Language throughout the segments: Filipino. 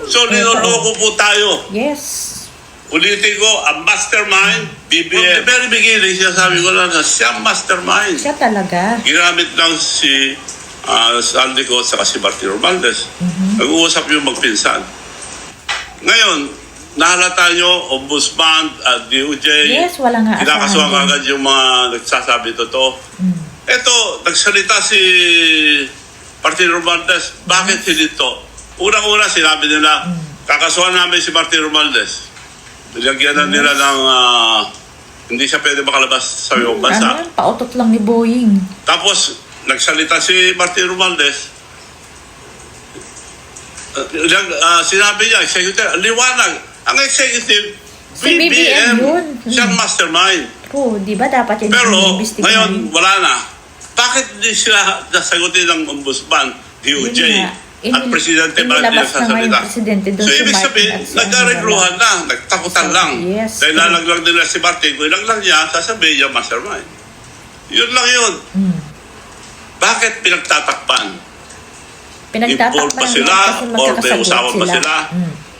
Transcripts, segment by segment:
So, niloloko po tayo. Yes. Ulitin ko, ang mastermind, BBM. From the very beginning, sinasabi ko lang na siya ang mastermind. Siya talaga. Ginamit lang si Sandy ko at si Martin Romualdez. Nag-uusap yung magpinsan. Ngayon, nahalata nyo, Ombudsman at DOJ. Yes, wala nga Kinakasuhan asahan agad yung mga nagsasabi totoo. Ito, nagsalita si Martin Romualdez. Bakit hindi to? Unang-una, sinabi nila, kakasuhan namin si Martin Romualdez. Nilagyan na nila ng hindi siya pwede makalabas sa ibang bansa. Ano yun? Pautot lang ni Boeing. Tapos, nagsalita si Martin Romualdez. Sinabi niya, executive, liwanag. Ang executive, Si BBM yun. Siyang mastermind. Oo, di ba dapat yun Pero, i-investigate ngayon, namin? wala na. Bakit hindi sila nasagutin ng Ombudsman, DOJ, Yun nga. at Presidente Martin Inilabas na nga yung nagsasalita? Presidente doon So, si ibig Martin sabihin, at si nagkaregluhan na, nagtakutan lang. Yes. Dahil nalaglag nila si Martin, kung ilaglag niya, sasabihin niya mastermind. Yun lang yun. Bakit pinagtatakpan? Involved pa sila or may usapan pa sila?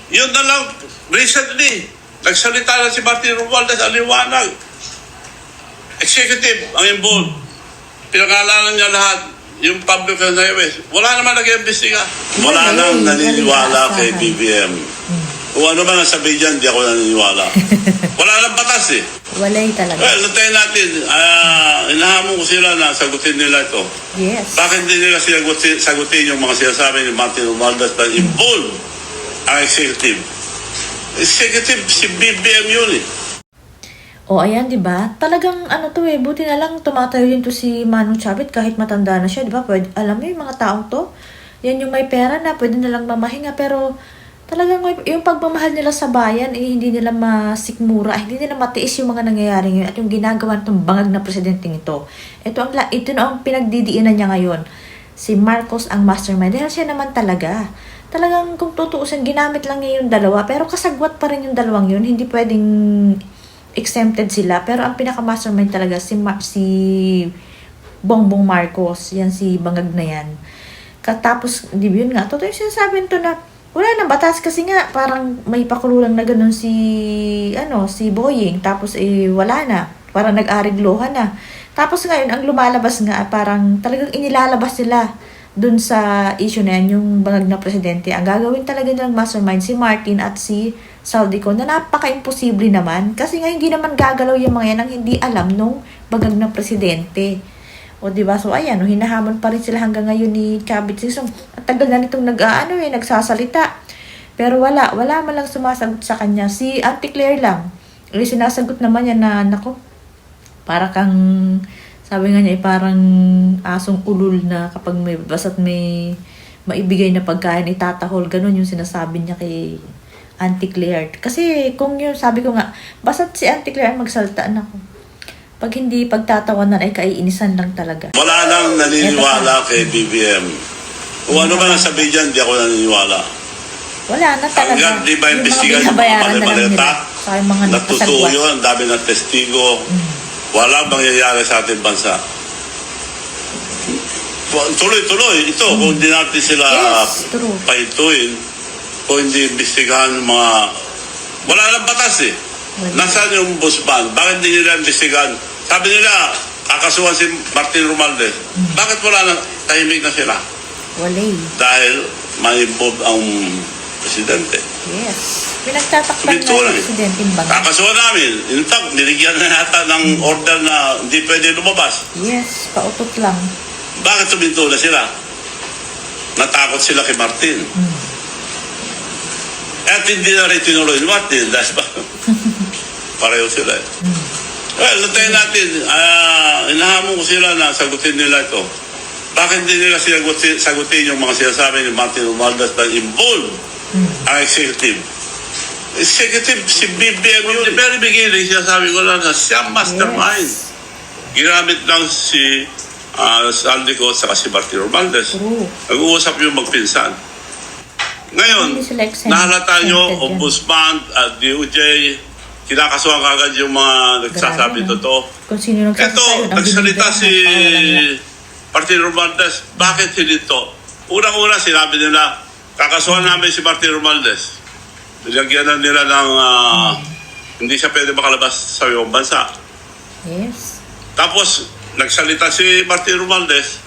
Yun na lang, recently, nagsalita na si Martin Romualdez, aliwanag. Executive ang involved. Pinangalanan niya lahat. Yung public na highways. Wala naman nag-iimbestiga. Wala nang naniniwala kay BBM. Kung ano man ang sabihin dyan, di ako naniniwala. Wala nang batas eh. Walay talaga. Well, lantayin natin. Inahamon ko sila na sagutin nila ito. Yes. Bakit hindi nila sagutin yung mga sinasabi ni Martin Romualdez na involved ang executive? Executive, si BBM yun eh. O ayan, 'di ba? Talagang ano to eh, buti na lang tumatayo din to si Manu Chavit kahit matanda na siya, 'di ba? Pwede, alam mo yung mga taong to, yan yung may pera na pwede na lang mamahinga, pero talagang yung pagmamahal nila sa bayan eh, hindi nila masikmura, hindi nila matiis yung mga nangyayari ngayon at yung ginagawa ng bangag na presidenteng ito. Ito na ang pinagdidiinan niya ngayon. Si Marcos ang mastermind dahil siya naman talagang kung tutuusin, ginamit lang niya yung dalawa, pero kasagwat pa rin yung dalawang yun, hindi pwedeng exempted sila, pero ang pinaka-mastermind talaga si Bongbong Marcos, yan si bangag na yan. Katapos, di ba yun nga, totoo yung sinasabi nito na wala nang batas kasi nga, parang may pakululang na ganun si Boying, tapos wala na, parang nag-ariglohan na. Tapos ngayon, ang lumalabas nga, parang talagang inilalabas sila dun sa issue na yan, yung bangag na presidente. Ang gagawin talaga nilang mastermind si Martin at si Saldico na napaka-imposible naman kasi nga hindi naman gagalaw yung mga yan ang hindi alam nung bangag na presidente. O diba? So ayan, hinahamon pa rin sila hanggang ngayon ni Chavit Sisong. At tagal na nitong nagsasalita. Pero wala man lang sumasagot sa kanya. Si Auntie Claire lang. Sinasagot naman yan na, nako, para kang, sabi nga niya, parang asong ulul na kapag basta't may maibigay na pagkain, itatahol. Ganun yung sinasabi niya kay Auntie Claire. Kasi kung yung sabi ko nga, basta't si Auntie Claire ang magsalta, nako, pag hindi pagtatawanan ay kaiinisan lang talaga. Wala nang naniniwala kay BBM. Kung ano man ang sabihin dyan, di ako naniniwala. Wala na talaga. Hanggang di ba imbestigan yung mga mali-maleta, natutuyo, ang dami ng testigo, walang mangyayari sa ating bansa. Tuloy-tuloy, ito, kung hindi natin sila pahintuin, kung hindi imbestigahan yung mga... Wala nang batas eh. Nasaan yung Ombudsman? Bakit hindi nila imbestigahan? Sabi nila, kakasuhan si Martin Romualdez. Bakit wala na, tahimik na sila? Walay. Dahil ma-involve ang presidente. Yes. Pinagtatakpan na yung presidenteng bangag. Kakasuhan namin. In fact, niligyan na yata ng order na hindi pwede lumabas. Yes, pautot lang. Bakit tuminto na sila? Natakot sila kay Martin. At hindi na rin tinuloy ni Martin dahil pareho sila eh. Well, lantayin natin, inahamon ko sila na sagutin nila ito. Bakit hindi nila sagutin yung mga sinasabi ni Martin Romualdez na involved ang executive? Executive, si BBM yun. From the very beginning, sinasabi ko lang na siya mastermind. Yes. Ginamit lang si Saldico at si Martin Romualdez. Nag-uusap yung magpinsan. Ngayon, nahalata nyo, Ombudsman at DOJ, kinakasuhan kagad yung mga nagsasabi totoo. Ito, nagsalita si Martin Romualdez, bakit hindi to? Unang-una, sinabi nila, Kakasuhan namin si Martin Romualdez. Nilagyan na nila ng hindi siya pwede makalabas sa ibang bansa. Yes. Tapos, nagsalita si Martin Romualdez.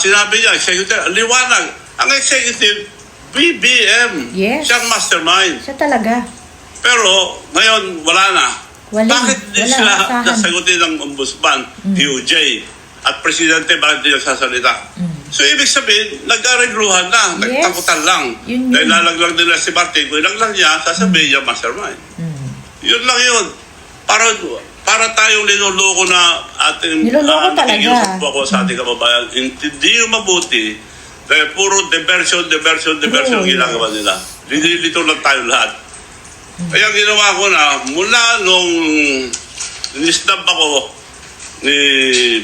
Sinabi niya, executive, liwanag. Ang executive, BBM. Yes. Siyang mastermind. Siya talaga. Pero, ngayon, wala na. Wala. Bakit di Wala sila asahan. nasagutin ng ombudsman, DOJ, at presidente, bakit di nagsasalita? So, ibig sabihin, nag-aregluhan na, nagtakutan lang. Yun. Dahil nalaglag nila si Martin, kung ilaglag niya, sasabihin niya mastermind. Yun lang yun. Para tayong linuloko na ating Niloloko talaga. nakikiusap po ako sa ating kababayan. Hindi yung mabuti dahil puro diversion True, ginagawa nila. Lilito lang tayo lahat. Kaya ang ginawa ko na, mula nung nisnab ako ni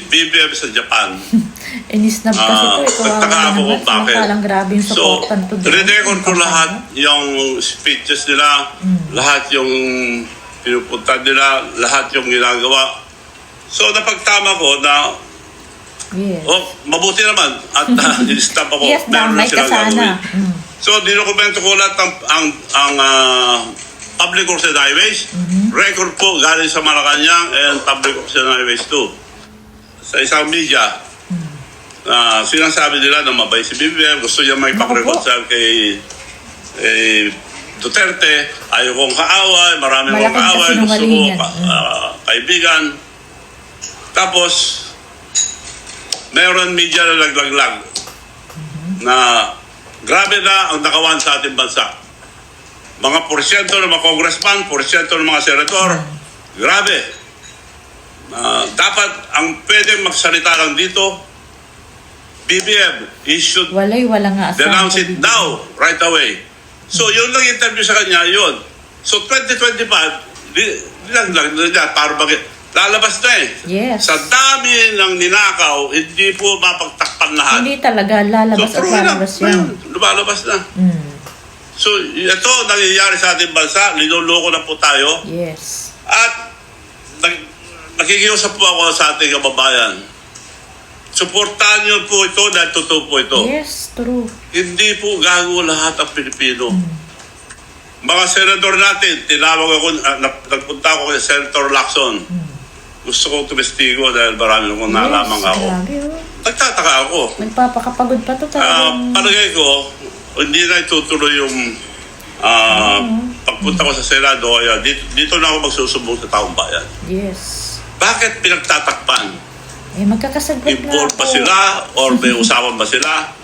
BBM sa Japan, Inisnab kasi ito. Ikaw nagtaka ako kung bakit. Samantalang grabe yung So, supportan to. record ko lahat yung speeches nila, lahat yung pinupunta nila, lahat yung ginagawa. So, napagtama ko na, Yes. mabuti naman. At in-stop ako. Yes, Meron na damay ka silang sana. gagawin. So, dinokumento ko lahat ang Public Works and Highways. Record po galing sa Malacanang and Public Works and Highways 2. Sa isang media, sinasabi nila na mabay si BBM, gusto niya may pag-reconcile kay Duterte, ayaw kong kaaway, marami kong Malaking kaaway, gusto ko kasinungalingan. kaibigan. Tapos, mayroon media na naglaglag na grabe na ang nakawan sa ating bansa. Mga porsyento ng mga congressman, porsyento ng mga senator, grabe. Dapat ang pwedeng magsalita lang dito, BBM, he should Wala nga asahan. denounce it now, right away. So, yun lang interview sa kanya, yun. So, 2025, nilaglag na niya, para lalabas na eh. Yes. Sa dami ng ninakaw, hindi po mapagtakpan lahat. Hindi talaga lalabas at true enough, lalabas yan. lumalabas na. So, ito nangyayari sa ating bansa, linuloko na po tayo. Yes. At nakikiusap po ako sa ating kababayan. Suportahan niyo po ito dahil totoo po ito. Yes, true. Hindi po gago lahat ang Pilipino. Mga senador natin, tinawag ako, nagpunta ako kay Senator Lacson. Gusto kong tumestigo dahil marami akong nalaman ako. Grabe, oh. Nagtataka ako. Nagpapakapagod pa to talagang. Palagay ko, hindi na itutuloy yung pagpunta ko sa Senado. Kaya dito na ako magsusumbong sa taong bayan. Yes. Bakit pinagtatakpan? Magkakasagod na Involved ba ako. sila? Or may usapan ba sila?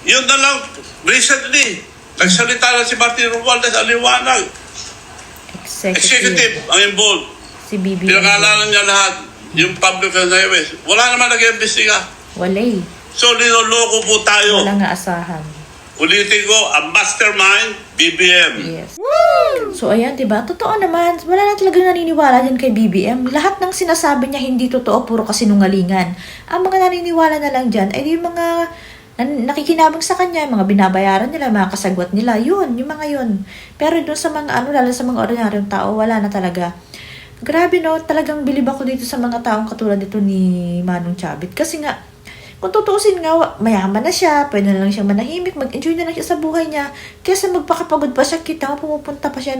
Yun na lang, recently, nagsalita na si Martin Romualdez, aliwanag. Executive ang involved. Si BBM. Pinakalanan niya lahat. Yung public and highways. Wala naman nag-iimbestiga. Walay. So, linuloko po tayo. Wala nga asahan. Ulitin ko, ang mastermind, BBM. Yes. So, ayan, diba? Totoo naman. Wala na talagang naniniwala dyan kay BBM. Lahat ng sinasabi niya hindi totoo, puro kasinungalingan. Ang mga naniniwala na lang dyan ay yung mga nakikinabang sa kanya, mga binabayaran nila, mga kasagwat nila. Yun, yung mga yun. Pero dun sa mga lalo sa mga ordinaryong tao, wala na talaga. Grabe no, talagang bilib ako dito sa mga taong katulad dito ni Manong Chavit. Kasi nga, kung tutuusin nga, mayaman na siya, pwede na lang siya manahimik, mag-enjoy na lang siya sa buhay niya. Kesa magpakapagod pa siya, kita mo, pupunta pa siya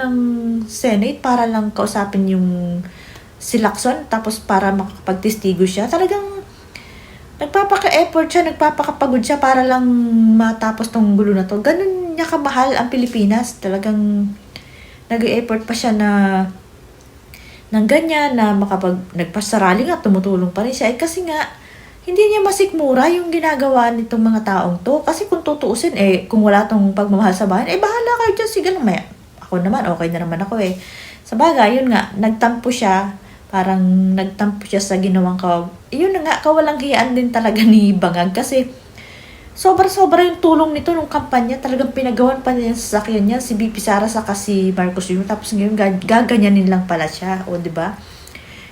ng Senate para lang kausapin yung si Lacson, tapos para makapagtestigo siya. Talagang nagpapaka-effort siya, nagpapakapagod siya para lang matapos tong gulo na to. Ganun niya kamahal ang Pilipinas. Talagang nag-e-effort pa siya ng ganyan na nagpasarali nga, tumutulong pa rin siya. Kasi nga, hindi niya masikmura yung ginagawa nitong mga taong to. Kasi kung tutuusin, kung wala tong pagmamahal sa bayan, bahala kayo dyan, sige lang, ako naman, okay na naman ako Sa bagay, yun nga, nagtampo siya sa ginawang yun na nga, kawalang hiyaan din talaga ni Bangag. Kasi, sobra-sobra yung tulong nito nung kampanya. Talagang pinagawan pa niya sa sasakyan niya, si BP Sara saka si Marcos Jr. Tapos ngayon, gaganyanin lang pala siya. O, diba?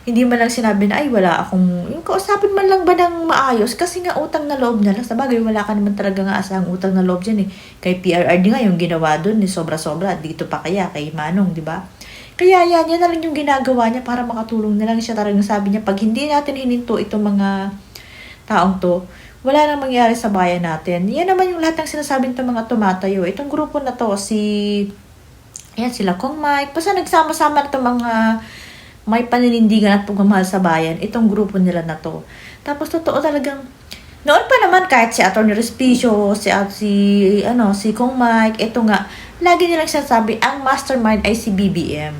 Hindi man lang sinabi na, wala akong, yung kausapin man lang ba ng maayos? Kasi nga, utang na loob na lang. Sa bagay, wala ka naman talaga nga asang utang na loob dyan Kay PRRD nga, yung ginawa dun, sobra-sobra. Dito pa kaya, kay Manong, diba? Kaya yan na lang yung ginagawa niya para makatulong na lang siya. Talagang sabi niya, pag hindi natin hininto itong mga taong to, wala nang mangyari sa bayan natin. Yan naman yung lahat ng sinasabing itong mga tumatayo. Itong grupo na to, yan sila Kong Mike, basta nagsama-sama na itong mga may paninindigan at pagmamahal sa bayan, itong grupo nila na to. Tapos totoo talagang, noon pa naman kahit si Atty. Respicio, si Kong Mike, ito nga, lagi nilang sinasabi, ang mastermind ay si BBM.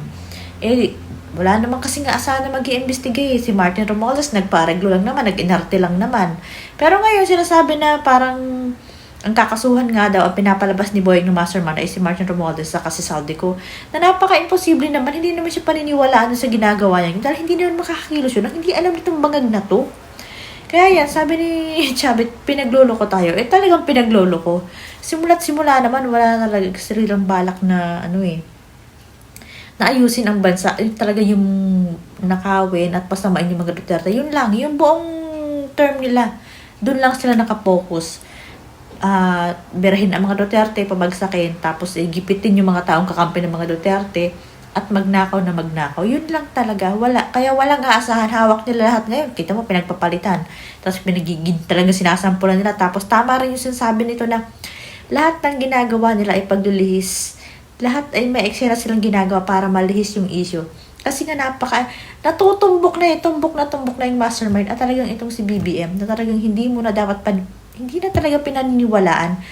Wala naman kasi nga asahan na mag-i-investigate. Si Martin Romualdez, nagpareglo lang naman, nag-inarte lang naman. Pero ngayon, sinasabi na parang ang kakasuhan nga daw, ang pinapalabas ni Boying ng mastermind ay si Martin Romualdez sa kasi Saldico, na napaka-imposible naman, hindi naman siya paniniwalaan sa ginagawa niya. Dahil hindi naman makakakilos yun, hindi alam nitong bangag na to. Kaya yan, sabi ni Chavit, pinaglolo ko tayo. Talagang pinaglolo ko. Simula't simula naman, wala na talaga sarilang balak na naayusin ang bansa. Talaga yung nakawin at pasamain yung mga Duterte. Yun lang, yung buong term nila. Doon lang sila nakapokus. Berahin ang mga Duterte, pabagsakin, tapos gipitin yung mga taong kakampi ng mga Duterte, at magnakaw na magnakaw. Yun lang talaga. Kaya walang aasahan. Hawak nila lahat ngayon. Kita mo, pinagpapalitan. Tapos talaga sinasampulan nila. Tapos tama rin yung sinasabi nito na lahat ng ginagawa nila ay paglilihis. Lahat ay may eksena silang ginagawa para malihis yung issue. Kasi nga natutumbok na tumbok na yung mastermind at talagang itong si BBM na talagang hindi na talaga pinaniniwalaan.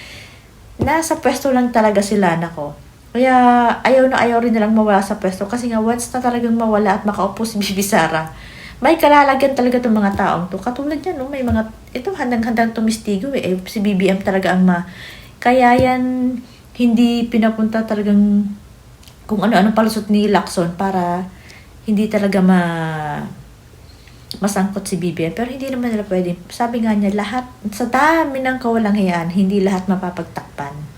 Nasa pwesto lang talaga sila, nako. Kaya ayaw rin nilang mawala sa pwesto kasi nga once na talagang mawala at makaupo si Bibi Sara, may kalalagyan talaga itong mga taong to. Katulad yan, may mga, ito handang-handang tumistigo si BBM talaga ang kaya yan, hindi pinapunta talagang kung ano-ano palusot ni Lacson para hindi talaga masangkot si BBM. Pero hindi naman nila pwede. Sabi nga niya, lahat, sa dami ng kawalanghiyaan, hindi lahat mapapagtakpan.